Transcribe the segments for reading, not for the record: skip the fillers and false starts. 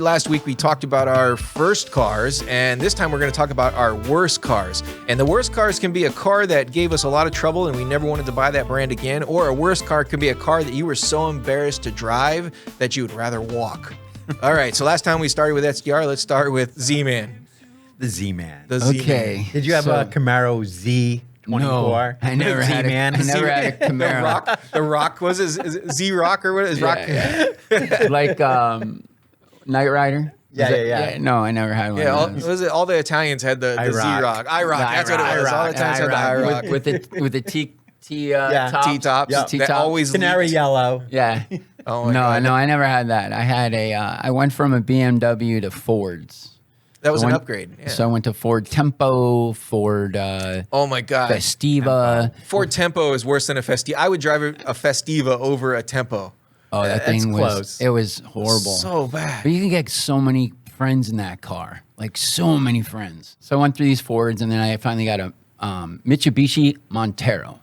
Last week we talked about our first cars, and this time we're going to talk about our worst cars. And the worst cars can be a car that gave us a lot of trouble and we never wanted to buy that brand again, or a worst car can be a car that you were so embarrassed to drive that you would rather walk. All right, so last time we started with SDR, let's start with Z-Man. The Z-Man. The Z-Man. Okay. Did you have a Camaro Z24? No, I never had Z-Man. I never had a Camaro. The Rock was his Z-Rock or what is Rock? Yeah. Like Knight Rider? Yeah. No, I never had one. Yeah, all the Italians had the Z-Rock. IROC, that's what it was. All the Italians had the IROC. With the T Yeah. T-tops. Yep. That always Canary leaked. yellow. Yeah. Oh my God. No, I never had that. I had I went from a BMW to Fords. That was an upgrade. Yeah. So I went to Ford Tempo, Ford oh my God. Festiva. Ford Tempo is worse than a Festiva. I would drive a Festiva over a Tempo. Oh, that thing was close. It was horrible. So bad. But you can get so many friends in that car. Like so many friends. So I went through these Fords and then I finally got a Mitsubishi Montero.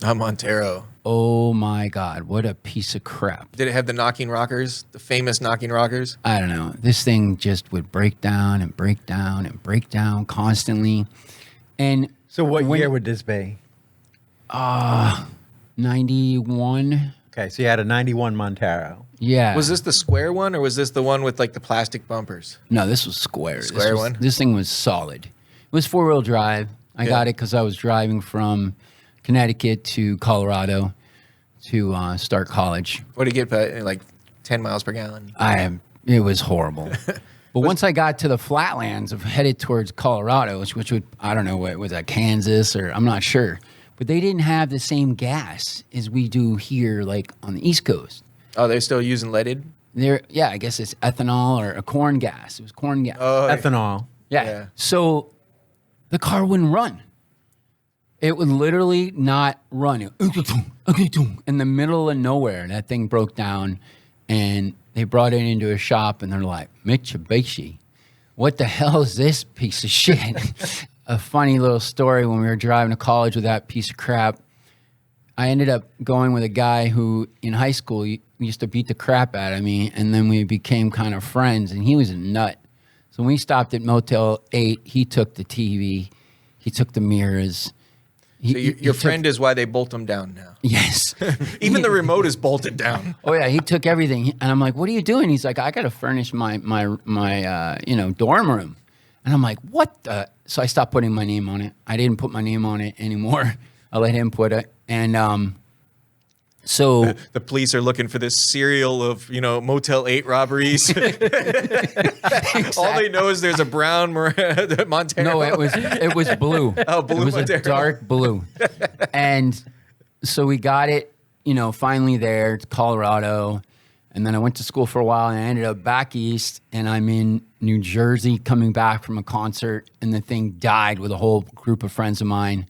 A Montero. Oh my God, what a piece of crap. Did it have the knocking rockers? The famous knocking rockers? I don't know. This thing just would break down and break down and break down constantly. And So what year would this be? 91. Okay, so you had a 91 Montero. Yeah. Was this the square one or was this the one with like the plastic bumpers? No, this was square. Square one? This thing was solid. It was four-wheel drive. I got it because I was driving from Connecticut to Colorado to start college. What did you get, like 10 miles per gallon? It was horrible. But once I got to the flatlands of headed towards Colorado, which would, I don't know, what was that, Kansas or I'm not sure. But they didn't have the same gas as we do here, like on the East Coast. Oh, they're still using leaded? Yeah, I guess it's ethanol or a corn gas. It was corn gas. Oh, Ethanol. Yeah. So the car wouldn't run. It would literally not run. In the middle of nowhere, that thing broke down, and they brought it into a shop, and they're like, Mitsubishi, what the hell is this piece of shit? A funny little story, when we were driving to college with that piece of crap, I ended up going with a guy who, in high school, used to beat the crap out of me, and then we became kind of friends, and he was a nut. So when we stopped at Motel 8, he took the TV, he took the mirrors. So your friend is why they bolt them down now. Yes. Even the remote is bolted down. Oh yeah, he took everything, and I'm like, "What are you doing?" He's like, "I got to furnish my dorm room," and I'm like, "What the?" So I stopped putting my name on it. I didn't put my name on it anymore. I let him put it, and so The police are looking for this serial of Motel 8 robberies. All they know is there's a brown Montero. No, it was blue. Oh, blue It was Montero. a dark blue, and so we got it. Finally there to Colorado, and then I went to school for a while, and I ended up back east, and I'm in New Jersey coming back from a concert, and the thing died with a whole group of friends of mine.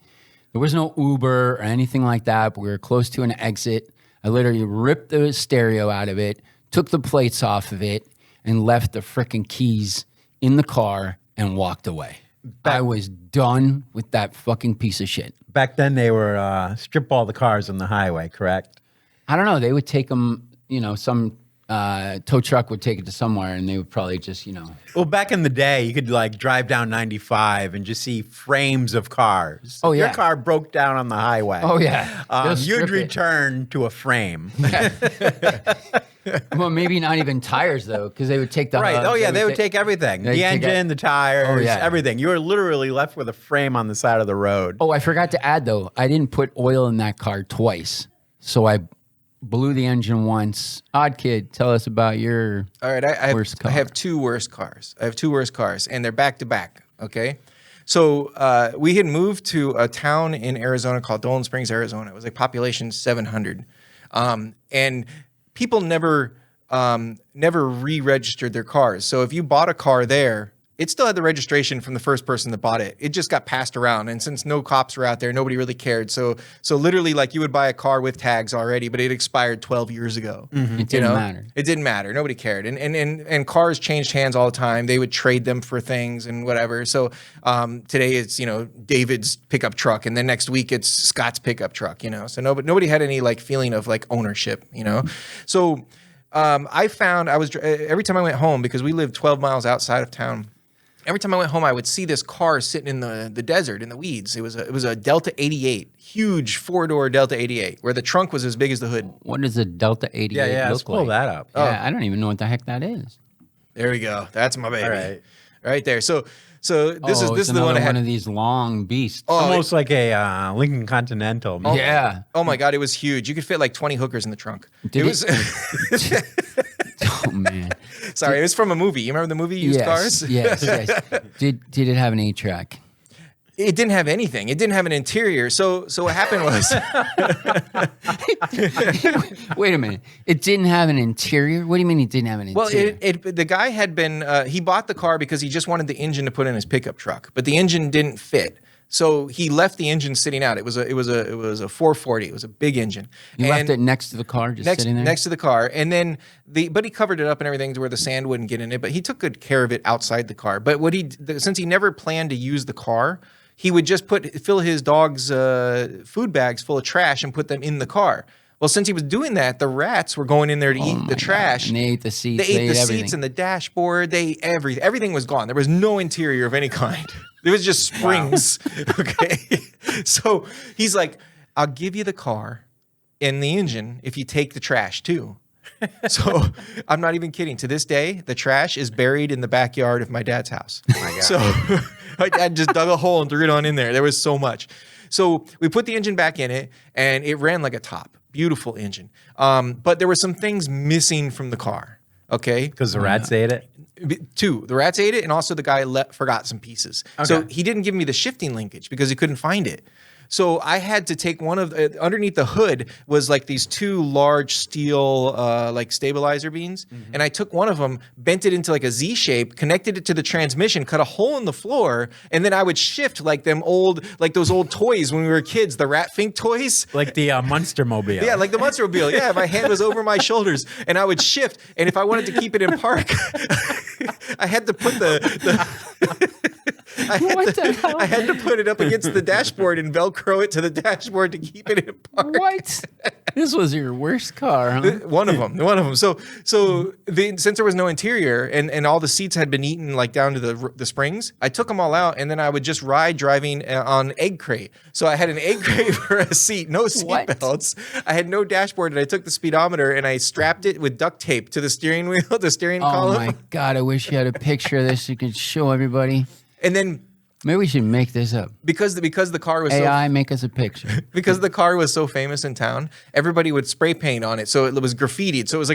There was no Uber or anything like that, but we were close to an exit. I literally ripped the stereo out of it, took the plates off of it, and left the frickin' keys in the car and walked away. I was done with that fucking piece of shit. Back then they were strip all the cars on the highway, correct? I don't know. They would take them, some tow truck would take it to somewhere, and they would probably just, Well, back in the day, you could like drive down 95 and just see frames of cars. Oh, If yeah. your car broke down on the highway. Oh, yeah. They'll You'd strip it. return to a frame. Well, maybe not even tires, though, because they would take the Right. hubs, Oh, yeah. They would take everything. They'd The take engine, the tires, Oh, yeah. everything. You were literally left with a frame on the side of the road. Oh, I forgot to add, though, I didn't put oil in that car twice. So I blew the engine once. Odd Kid, tell us about your All right, I worst car. have two worst cars. And they're back to back. Okay, so we had moved to a town in Arizona called Dolan Springs, Arizona. It was like population 700, and people never re-registered their cars. So if you bought a car there, it still had the registration from the first person that bought it. It just got passed around. And since no cops were out there, nobody really cared. So literally, like, you would buy a car with tags already, but it expired 12 years ago. It didn't matter. It didn't matter. Nobody cared. And cars changed hands all the time. They would trade them for things and whatever. So today it's, David's pickup truck. And then next week it's Scott's pickup truck, So nobody had any like feeling of like ownership, So I found every time I went home, because we lived 12 miles outside of town. Every time I went home, I would see this car sitting in the desert in the weeds. It was a Delta 88, huge 4-door Delta 88, where the trunk was as big as the hood. What does a Delta 88 Yeah, look let's pull like? that up. Yeah, I don't even know what the heck that is. There we go. That's my baby. All right. Right there. So this is the one I had. One of these long beasts. Almost like a Lincoln Continental. Yeah. Oh my God, it was huge. You could fit like 20 hookers in the trunk. Did it was. Oh man. Sorry, it was from a movie. You remember the movie Used Cars? Yes. Did it have an 8-track? It didn't have anything. It didn't have an interior. So what happened was. Wait a minute. It didn't have an interior? What do you mean it didn't have an interior? Well, the guy had been. He bought the car because he just wanted the engine to put in his pickup truck, but the engine didn't fit. So he left the engine sitting out. It was a 440. It was a big engine. You left it next to the car, sitting there? Next to the car. And then but he covered it up and everything to where the sand wouldn't get in it. But he took good care of it outside the car. But since he never planned to use the car, he would just fill his dog's food bags full of trash and put them in the car. Well, since he was doing that, the rats were going in there to eat the trash. And they ate the seats. They ate the everything. seats and the dashboard. Everything was gone. There was no interior of any kind. There was just springs. Wow. Okay. So he's like, I'll give you the car and the engine if you take the trash too. So I'm not even kidding. To this day, the trash is buried in the backyard of my dad's house. Oh my God. So my dad just dug a hole and threw it on in there. There was so much. So we put the engine back in it and it ran like a top. Beautiful engine. But there were some things missing from the car. Okay. Because the rats ate it? Two, the rats ate it, and also the guy forgot some pieces. Okay. So he didn't give me the shifting linkage because he couldn't find it. So I had to take one of underneath the hood was like these two large steel like stabilizer beams, and I took one of them, bent it into like a Z shape, connected it to the transmission, cut a hole in the floor, and then I would shift like those old toys when we were kids, the Rat Fink toys, like the Munster Mobile. Yeah, like the Munster Mobile. Yeah, my hand was over my shoulders, and I would shift, and if I wanted to keep it in park, I had to put I had to put it up against the dashboard and Velcro it to the dashboard to keep it in park. What? This was your worst car, huh? One of them. So since there was no interior and all the seats had been eaten like down to the springs, I took them all out and then I would just ride driving on egg crate. So I had an egg crate for a seat, no seat belts. I had no dashboard and I took the speedometer and I strapped it with duct tape to the steering wheel, the steering column. Oh my God, I wish you had a picture of this you could show everybody. And then maybe we should make this up. Because the car was make us a picture. Because the car was so famous in town, everybody would spray paint on it. So it was graffitied. So it was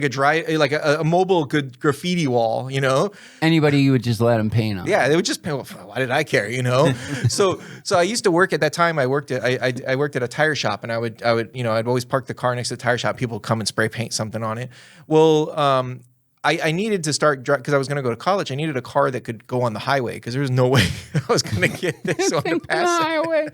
like a mobile good graffiti wall, you know? Anybody you would just let them paint on. Yeah, they would just paint. Well, why did I care, you know? So I used to work at that time. I worked at a tire shop, and I'd always park the car next to the tire shop. People would come and spray paint something on it. Well, I needed to start because I was going to go to college. I needed a car that could go on the highway because there was no way I was going to get this one to pass the highway.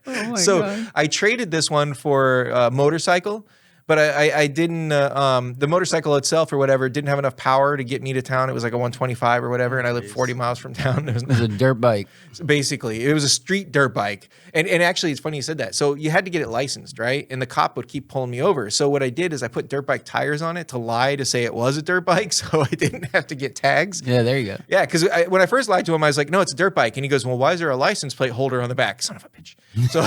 Oh my God. I traded this one for a motorcycle, but I didn't. The motorcycle itself or whatever didn't have enough power to get me to town. It was like a 125 or whatever, and I lived 40 miles from town. It was a dirt bike. Basically, it was a street dirt bike. And actually, it's funny you said that. So you had to get it licensed, right? And the cop would keep pulling me over. So what I did is I put dirt bike tires on it to lie to say it was a dirt bike, so I didn't have to get tags. Yeah, there you go. Yeah, because when I first lied to him, I was like, no, it's a dirt bike. And he goes, well, why is there a license plate holder on the back? Son of a bitch. So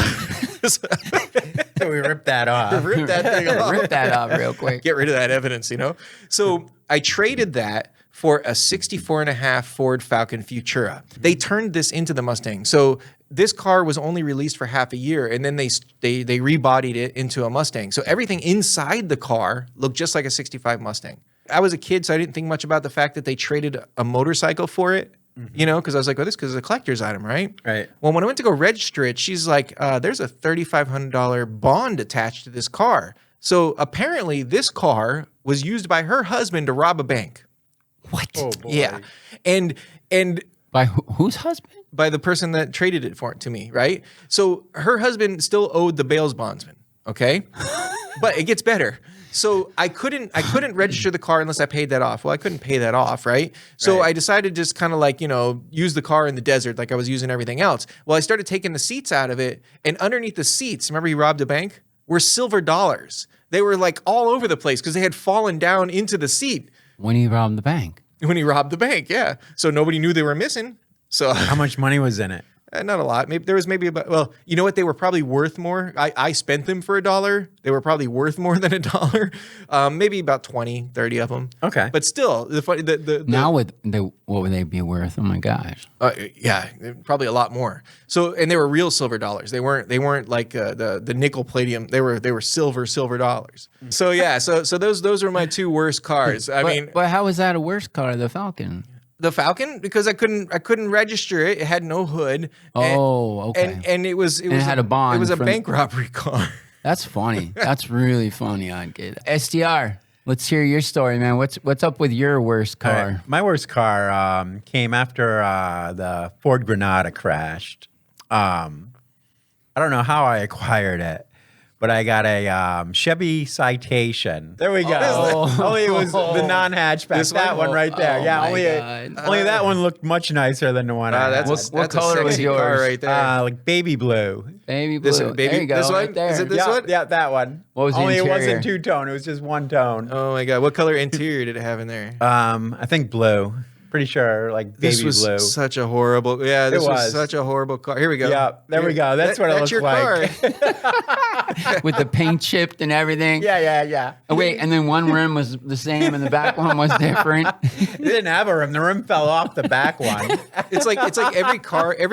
we ripped that off. Rip that thing off. Rip that off real quick. Get rid of that evidence, you know? So I traded that for a 64.5 Ford Falcon Futura. They turned this into the Mustang. So this car was only released for half a year, and then they rebodied it into a Mustang. So everything inside the car looked just like a 65 Mustang. I was a kid, so I didn't think much about the fact that they traded a motorcycle for it. You know, because I was like, well, this is a collector's item, right? Right. Well, when I went to go register it, she's like, there's a $3,500 bond attached to this car. So apparently this car was used by her husband to rob a bank. What? Oh, boy. Yeah. And By whose husband? by the person that traded it for it to me, right? So her husband still owed the bail bondsman, okay? But it gets better. So I couldn't register the car unless I paid that off. Well, I couldn't pay that off, right? So I decided to just kind of like, use the car in the desert like I was using everything else. Well, I started taking the seats out of it, and underneath the seats, remember he robbed a bank? Were silver dollars. They were like all over the place because they had fallen down into the seat When he robbed the bank. when he robbed the bank. Yeah. So nobody knew they were missing. So How much money was in it? not a lot. Maybe there was about, well, you know what? They were probably worth more. I spent them for $1. They were probably worth more than $1. Maybe about 20, 30 of them. Okay. But still, Now what would they be worth? Oh my gosh. yeah, probably a lot more. So, and they were real silver dollars. They weren't like the nickel palladium. They were silver dollars. So yeah, so those were my two worst cars. But how was that a worse car, the Falcon? The Falcon, because I couldn't register it. It had no hood. Okay. And it had a bond It was a from- bank robbery car. That's funny. That's really funny. I'd get it. SDR, let's hear your story, man. What's up with your worst car? All right. My worst car came after the Ford Granada crashed. I don't know how I acquired it, but I got a Chevy Citation. There we go. Only it was the non-hatchback. That one right there. Oh Yeah, my only that one looked much nicer than the one I had. That's What a color was sexy yours? car right there. Like baby blue. Baby blue. There you go. this one? Right there. Is it this yeah, one? Yeah, that one. What was the Only interior? it wasn't two-tone. It was just one-tone. Oh my God! What color interior did it have in there? I think blue. Pretty sure, like baby This was blue. such a horrible. Yeah, this was was. such a horrible car. Here we go. Yeah, there we go. That's what it that's looked your like. car. With the paint chipped and everything. Yeah. Oh, wait, and then one rim was the same and the back one was different. It didn't have a rim. The rim fell off the back one. It's like every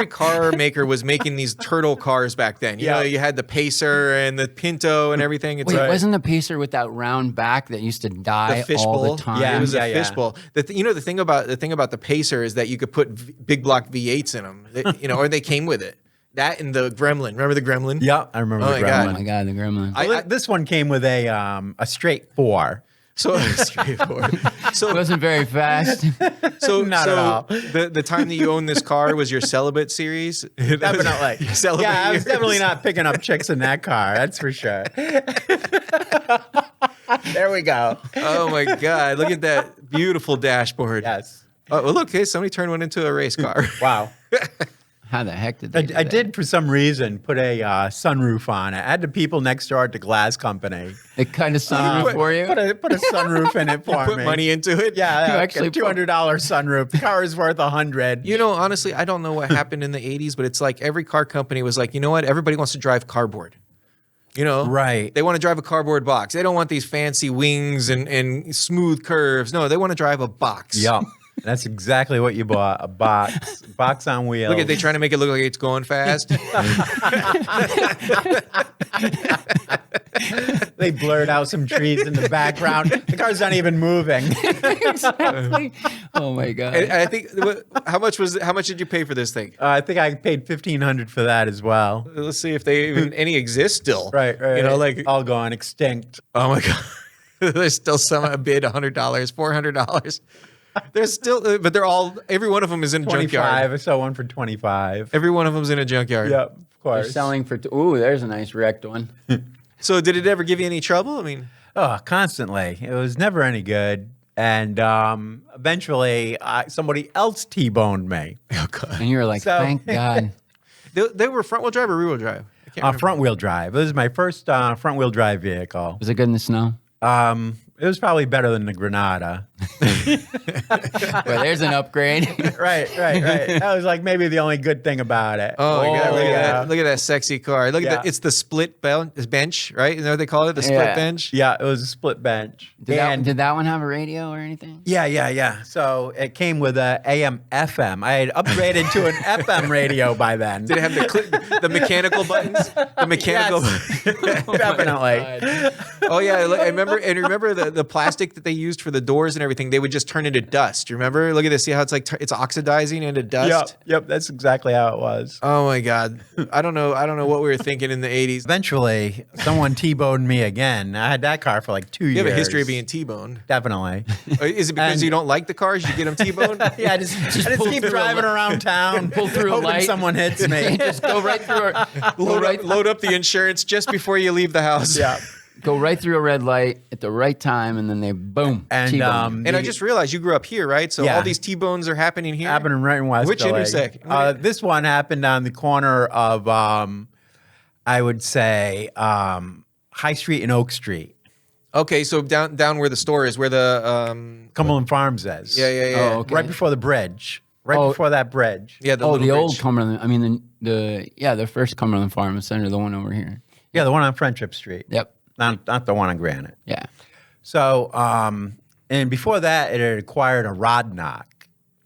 car maker was making these turtle cars back then. You know, you had the Pacer and the Pinto and everything. It's Wait, wasn't the Pacer with that round back that used to die the all fishbowl. the time? Yeah. It was a fishbowl. The thing about the Pacer is that you could put big block V8s in them. Or they came with it. That and the Gremlin. Remember the Gremlin? Yeah, I remember Oh the my God. Oh my God, the Gremlin. This one came with a straight 4. So straightforward. It So wasn't very fast. Not at all. The time that you owned this car was your celibate series. Definitely. Celibate Yeah, I was years. definitely not picking up chicks in that car. That's for sure. There we go. Oh my God! Look at that beautiful dashboard. Yes. Oh, well, look, hey, somebody turned one into a race car. Wow. How the heck did they do I that? did, for some reason, put a sunroof on it. I had the people next door at the glass company It kind of sunroof for you? put a sunroof in it for Put me. money into it. Yeah, You like actually a $200 sunroof. The car is worth $100. You know, honestly, I don't know what happened in the 80s, but it's like every car company was like, you know what? Everybody wants to drive cardboard. You know? Right. They want to drive a cardboard box. They don't want these fancy wings and smooth curves. No, they want to drive a box. Yeah. That's exactly what you bought. A box on wheels. Look at they trying to make it look like it's going fast. They blurred out some trees in the background. The car's not even moving. Exactly. Oh my God. And I think how much did you pay for this thing? I think I paid $1,500 for that as well. Let's see if they even any exist still. Right. You know, like all gone extinct. oh my God. There's still some bid $100, $400. There's still, but they're all. Every one of them is in a 25. junkyard. I saw one for 25. Every one of them's in a junkyard. Yep, of They're course. selling for, ooh, there's a nice wrecked one. So did it ever give you any trouble? I mean, Oh, constantly. It was never any good. And eventually, somebody else T-boned me. oh God. And you were like, So- thank God. They were front wheel drive or rear wheel drive? I can't remember. Front wheel drive. It was my first front wheel drive vehicle. Was it good in the snow? It was probably better than the Granada. Well, there's an upgrade. Right. That was like maybe the only good thing about it. Oh my God! Look yeah. at that! Look at that sexy car! Look at Yeah. that! It's the split bench, right? You know what they call it? The split Yeah. bench. Yeah, it was a split bench. Did that one have a radio or anything? Yeah. So it came with a AM FM. I had upgraded to an FM radio by then. Did it have the mechanical buttons? The mechanical. Definitely. Oh yeah, I remember. And remember the plastic that they used for the doors and everything? They would just turn into dust. You remember? Look at this. See how it's like it's oxidizing into dust. Yep. That's exactly how it was. Oh my God! I don't know what we were thinking in the 80s. Eventually, someone T-boned me again. I had that car for like 2 years. You have a history of being T-boned. Definitely. Is it because And- you don't like the cars? You get them T-boned? Yeah, I just pull keep through a driving li- around town, pull through a hoping light. someone hits me. Just go right through Load up the insurance just before you leave the house. Yeah. go right through a red light at the right time, and then they boom. And, T-bone you. And I just realized you grew up here, right? So Yeah. all these T-bones are happening here. Happening right in West Which LA. intersect? This one happened on the corner of, I would say, High Street and Oak Street. Okay, so down where the store is, where the Cumberland Farms is. Yeah. Oh, okay. Right before the bridge. Right before that bridge. Yeah, the little old bridge. Cumberland. I mean, the first Cumberland Farm Center, the one over here. Yeah, the one on Friendship Street. Yep. Not the one on Granite. Yeah. So, and before that, it had acquired a rod knock.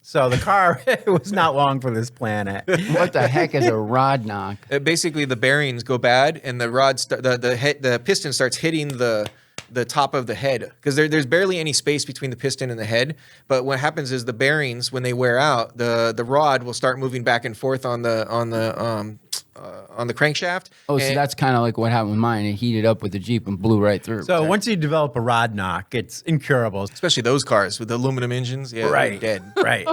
So the car it was not long for this planet. What the heck is a rod knock? Basically, the bearings go bad, and the rod, the piston starts hitting the top of the head because there's barely any space between the piston and the head. But what happens is the bearings, when they wear out, the rod will start moving back and forth on the crankshaft. Oh, so And- that's kind of like what happened with mine. It heated up with the Jeep and blew right through. So once you develop a rod knock, it's incurable. especially those cars with the aluminum engines. Yeah, they're dead. Right.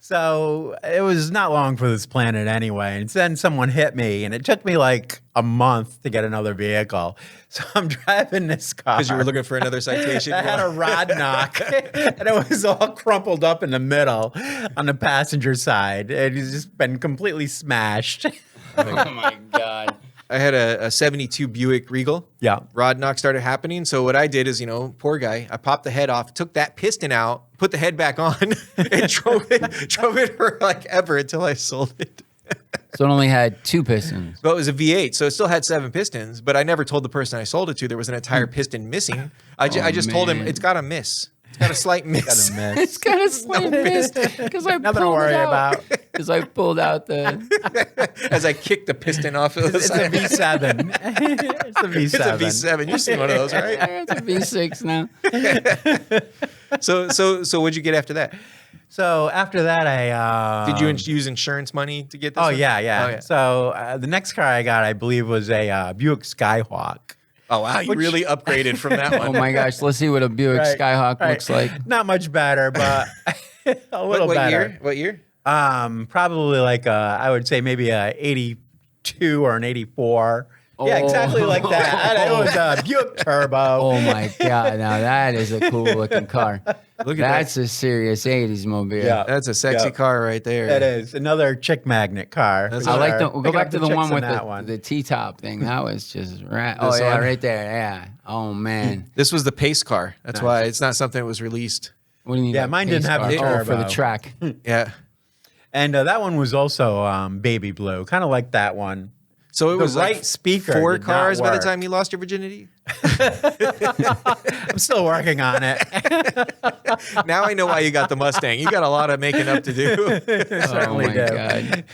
So it was not long for this planet anyway. And then someone hit me, and it took me like a month to get another vehicle. So I'm driving this car. Because you were looking for another citation. I had a rod knock, and it was all crumpled up in the middle on the passenger side. It has just been completely smashed. oh my God. I had a 72 Buick Regal. Yeah. Rod knock started happening. So what I did is, poor guy, I popped the head off, took that piston out, put the head back on, and drove it for like ever until I sold it. So it only had 2 pistons. But it was a V8, so it still had 7 pistons. But I never told the person I sold it to there was an entire piston missing. I just told him man. it's got a miss. It's got a slight miss. Got a It's miss. kind of slim because I Nothing to worry about. Because I pulled out the. As I kicked the piston off of the It's a side. V7. It's a V7. It's a V7. You've seen one of those, right? It's a V6 now. So what'd you get after that? So after that, I Did you use insurance money to get this? Oh one? yeah. So the next car I got, I believe, was a Buick Skyhawk. Oh wow, you really upgraded from that Oh one. my gosh, let's see what a Buick Skyhawk looks like. Not much better, but a little what better. year? What year? Probably like I would say maybe a 82 or an 84. Yeah, exactly like that. It was a Buick Turbo. Oh my God, now that is a cool looking car. Look at That's a serious 80s mobile. Yeah. That's a sexy Yeah. car right there. That is another chick magnet car. That's I like Sure. the. We'll go Pick back up to the chicks one in with that one. the T-top thing. That was just right. Oh This yeah, one? right there. Yeah. Oh man. This was the pace car. That's why it's not something that was released. What do you mean? Yeah, by mine didn't pace have car? the Oh, for the turbo. track. Yeah. And that one was also baby blue, kind of like that one. So it The was like right speaker 4 did not cars by the work. time you lost your virginity. I'm still working on it. Now I know why you got the Mustang. You got a lot of making up to do. Oh Certainly my do. God.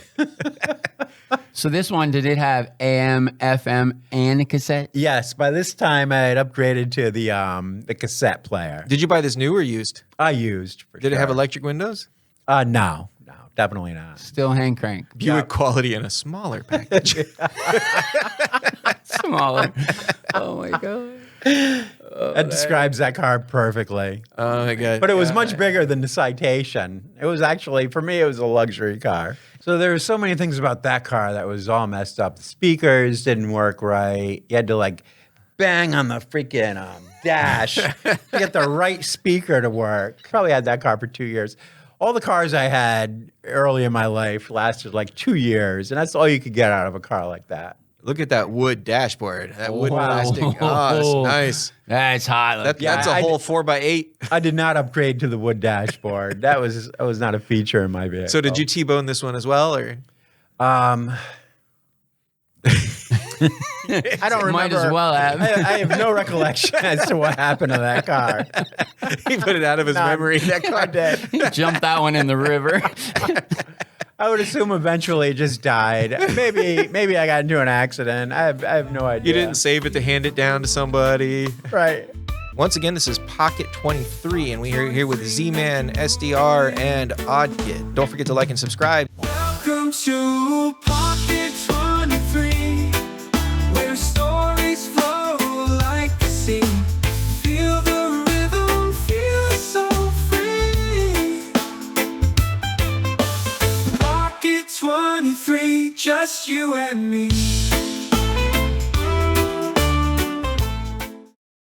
So this one, did it have AM, FM, and a cassette? Yes, by this time I had upgraded to the cassette player. Did you buy this new or used? I used. For Did it have sure. electric windows? No, definitely not. Still hand crank. Buick quality in a smaller package. Smaller. Oh my God. That describes that car perfectly. Oh my God. But it was much bigger than the Citation. It was actually, for me, it was a luxury car. So there were so many things about that car that was all messed up. The speakers didn't work right. You had to like bang on the freaking dash to get the right speaker to work. Probably had that car for 2 years. All the cars I had early in my life lasted like 2 years, and that's all you could get out of a car like that. Look at that wood dashboard. That wood Wow. plastic. Oh, that's nice. That's hot. That's a I whole did- 4x8. I did not upgrade to the wood dashboard. That was not a feature in my vehicle. So did you T-bone this one as well, or? I don't remember. Might as well have. I have no recollection as to what happened to that car. He put it out of his memory. That car I did. Jump that one in the river. I would assume eventually it just died. Maybe I got into an accident. I have no idea. You didn't save it to hand it down to somebody. Right. Once again, this is Pocket23, and we're here with Z-Man, SDR, and OddKid. Don't forget to like and subscribe. Welcome to Pocket 23, where stories flow like the sea. Feel the rhythm, feel so free. Pocket 23, just you and me.